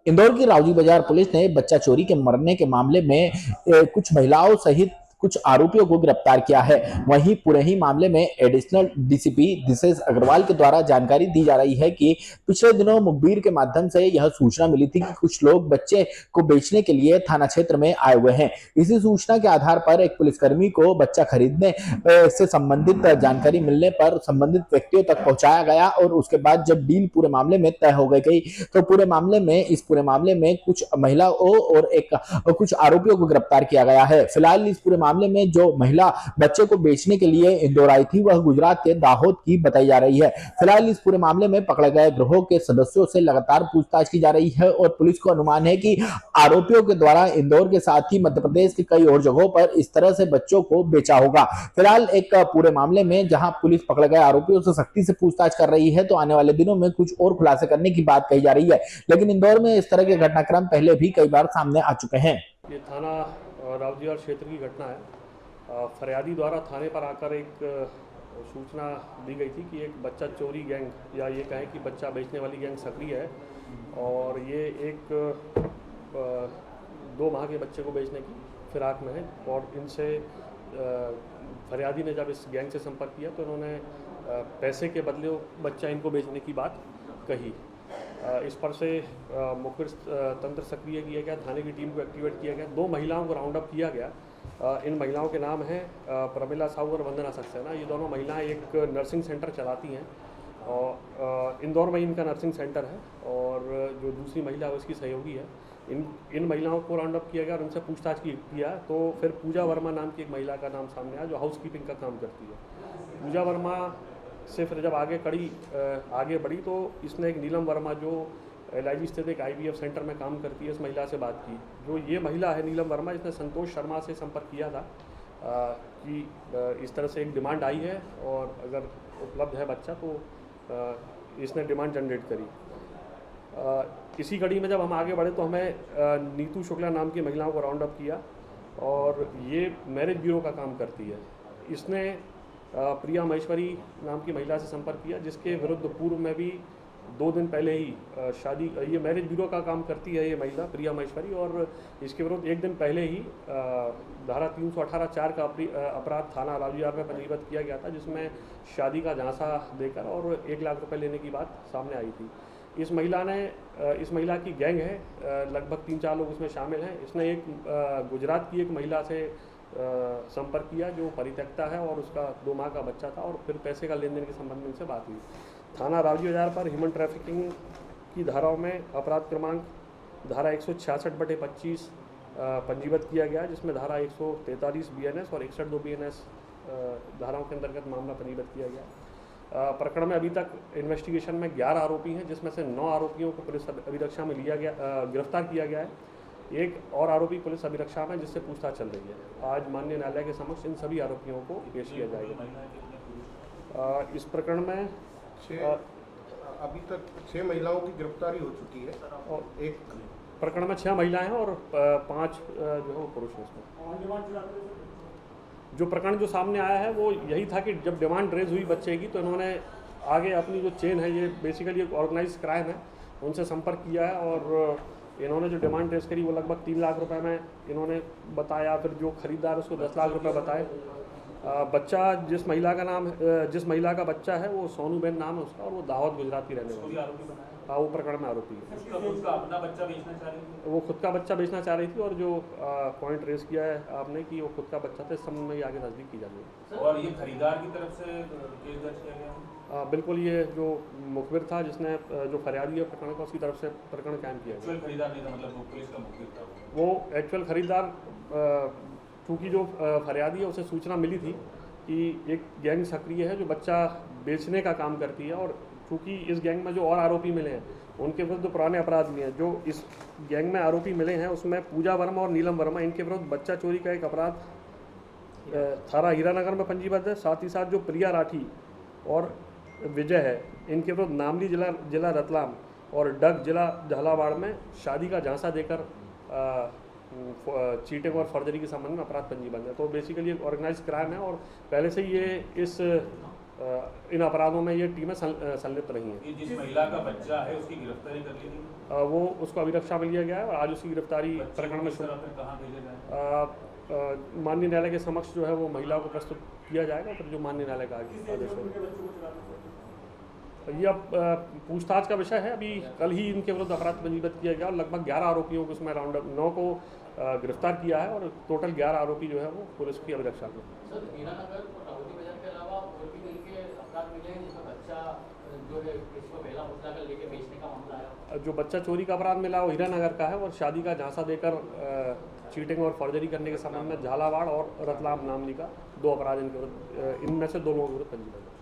इंदौर की रावजी बाजार पुलिस ने बच्चा चोरी के मरने के मामले में कुछ महिलाओं सहित कुछ आरोपियों को गिरफ्तार किया है। वहीं पूरे ही मामले में एडिशनल डीसीपी दिशेश अग्रवाल के द्वारा जानकारी दी जा रही है कि पिछले दिनों मुखबिर के माध्यम से यह सूचना मिली थी कि कुछ लोग बच्चे को बेचने के लिए थाना क्षेत्र में आए हुए हैं। इसी सूचना के आधार पर एक पुलिसकर्मी को बच्चा खरीदने से संबंधित जानकारी मिलने पर संबंधित व्यक्तियों तक पहुंचाया गया और उसके बाद जब डील पूरे मामले में तय हो गई तो पूरे मामले में कुछ महिलाओं और कुछ आरोपियों को गिरफ्तार किया गया है। फिलहाल इस पूरे मामले में जो महिला बच्चे को बेचने के लिए इंदौर आई थी वह गुजरात के दाहोद की बताई जा रही है। फिलहाल इस पूरे मामले में पकड़े गए गिरोह के सदस्यों से लगातार पूछताछ की जा रही है और पुलिस को अनुमान है कि आरोपियों के द्वारा इंदौर के साथ ही मध्य प्रदेश के कई और जगहों पर इस तरह से बच्चों को बेचा होगा। फिलहाल एक पूरे मामले में जहां पुलिस पकड़े गए आरोपियों से सख्ती से पूछताछ कर रही है तो आने वाले दिनों में कुछ और खुलासे करने की बात कही जा रही है। लेकिन इंदौर में इस तरह के घटनाक्रम पहले भी कई बार सामने आ चुके हैं। ये थाना रावजीवार क्षेत्र की घटना है। फरियादी द्वारा थाने पर आकर एक सूचना दी गई थी कि एक बच्चा चोरी गैंग या ये कहें कि बच्चा बेचने वाली गैंग सक्रिय है और ये एक 2 माह के बच्चे को बेचने की फिराक में है। और इनसे फरियादी ने जब इस गैंग से संपर्क किया तो इन्होंने पैसे के बदले बच्चा इनको बेचने की बात कही। इस पर से मुखबिर तंत्र सक्रिय किया गया, थाने की टीम को एक्टिवेट किया गया, 2 महिलाओं को राउंड अप किया गया। इन महिलाओं के नाम हैं प्रमिला साहू और वंदना सक्सेना। ये दोनों महिलाएं एक नर्सिंग सेंटर चलाती हैं और इंदौर में इनका नर्सिंग सेंटर है और जो दूसरी महिला है उसकी सहयोगी है। इन महिलाओं को राउंड अप किया गया और उनसे पूछताछ किया तो फिर पूजा वर्मा नाम की एक महिला का नाम सामने आया जो हाउसकीपिंग का काम करती है। पूजा वर्मा से फिर जब आगे बढ़ी तो इसने एक नीलम वर्मा जो LIG स्थित एक IVF सेंटर में काम करती है इस महिला से बात की। जो ये महिला है नीलम वर्मा, इसने संतोष शर्मा से संपर्क किया था कि इस तरह से एक डिमांड आई है और अगर उपलब्ध है बच्चा तो इसने डिमांड जनरेट करी। इसी कड़ी में जब हम आगे बढ़े तो हमें नीतू शुक्ला नाम की महिलाओं को राउंड अप किया और ये मैरिज ब्यूरो का काम करती है। इसने प्रिया महेश्वरी नाम की महिला से संपर्क किया जिसके विरुद्ध पूर्व में भी 2 दिन पहले ही ये मैरिज ब्यूरो का काम करती है ये महिला प्रिया महेश्वरी और इसके विरुद्ध 1 दिन पहले ही धारा 318(4) का अपराध थाना रावजीवार में पंजीबद्ध किया गया था जिसमें शादी का झांसा देकर और 1 लाख रुपए लेने की बात सामने आई थी। इस महिला की गैंग है, लगभग 3-4 लोग इसमें शामिल हैं। इसने एक गुजरात की एक महिला से संपर्क किया जो परित्यक्ता है और उसका 2 माह का बच्चा था और फिर पैसे का लेन देन के संबंध में इनसे बात हुई। थाना रावजी बाजार पर ह्यूमन ट्रैफिकिंग की धाराओं में अपराध क्रमांक धारा 166/25 पंजीबद्ध किया गया जिसमें धारा 143 BNS और 61(2) BNS धाराओं के अंतर्गत मामला पंजीबद्ध किया गया। प्रकरण में अभी तक इन्वेस्टिगेशन में 11 आरोपी हैं जिसमें से 9 आरोपियों को पुलिस अभिरक्षा में गिरफ्तार किया गया है। एक और आरोपी पुलिस अभिरक्षा में जिससे पूछताछ चल रही है। आज माननीय न्यायालय के समक्ष इन सभी आरोपियों को पेश किया जाएगा। इस प्रकरण में अभी तक 6 महिलाओं की गिरफ्तारी हो चुकी है और एक प्रकरण में 6 महिलाएं हैं और 5 जो है वो पुरुष हैं। इसमें जो प्रकरण जो सामने आया है वो यही था कि जब डिमांड रेज हुई बच्चे की तो इन्होंने आगे अपनी जो चेन है, ये बेसिकली एक ऑर्गेनाइज क्राइम है, उनसे संपर्क किया है और इन्होंने जो डिमांड रेज करी वो लगभग 3 लाख रुपए में इन्होंने बताया। फिर जो खरीदार उसको 10 लाख रुपए बताए। बच्चा जिस महिला का बच्चा है वो सोनू बेन नाम है उसका और वो दाहोद गुजरात की रहने वाली है। हाँ, वो प्रकरण में आरोपी है। वो खुद का बच्चा बेचना चाह रही थी और जो पॉइंट रेज किया है आपने कि वो खुद का बच्चा था, इस संबंध में आगे तस्दीक की जाएगी। और ये खरीदार की तरफ से केस दर्ज किया गया? बिल्कुल, ये जो मुखबिर था जिसने जो फरियादी है प्रकरण का उसकी तरफ से प्रकरण कायम किया गया। खरीदार नहीं था, मतलब वो पुलिस का मुखबिर था? वो एक्चुअल खरीदार, चूँकि जो फरियादी है उसे सूचना मिली थी कि एक गैंग सक्रिय है जो बच्चा बेचने का काम करती है और चूँकि इस गैंग में जो और आरोपी मिले हैं उनके विरुद्ध पुराने अपराध भी हैं। जो इस गैंग में आरोपी मिले हैं उसमें पूजा वर्मा और नीलम वर्मा, इनके विरुद्ध बच्चा चोरी का एक अपराध थाना हीरानगर में पंजीबद्ध है। साथ ही साथ जो प्रिया राठी और विजय है इनके विरुद्ध नामली जिला रतलाम और डग जिला झालावाड़ में शादी का झांसा देकर चीटिंग और फर्जरी के संबंध में अपराध पंजीबद्ध है। तो बेसिकली एक ऑर्गेनाइज क्राइम है और पहले से ही ये इस इन अपराधों में ये टीमें संलिप्त रही हैं। ये जिस महिला का बच्चा है उसकी गिरफ्तारी कर ली गई, वो उसको अभिरक्षा में लिया गया है और आज उसकी गिरफ्तारी प्रकरण में फिर कहाँ भेजा जाए? माननीय न्यायालय के समक्ष जो है वो महिला को प्रस्तुत किया जाएगा, फिर जो माननीय न्यायालय का आदेश होगा। ये अब पूछताछ का विषय है। अभी कल ही इनके विरुद्ध अपराध पंजीबद्ध किया गया और लगभग 11 आरोपियों को उसमें राउंड अप 9 को गिरफ्तार किया है और टोटल 11 आरोपी जो है वो पुलिस की अभिरक्षा में। सर, हीरानगर और रावटी बाजार के अलावा और भी कहीं के अपराध मिले हैं जिसमें बच्चा जो है इसको पहला मुद्दा कर लेके बेचने का मामला है? जो बच्चा चोरी का अपराध मिला वो हीरानगर का है और शादी का झांसा देकर चीटिंग और फर्जरी करने के संबंध में झालावाड़ और रतलाम नामनी का 2 अपराध इनके विरुद्ध, इनमें से 2 लोगों के विरुद्ध पंजीबद्ध है।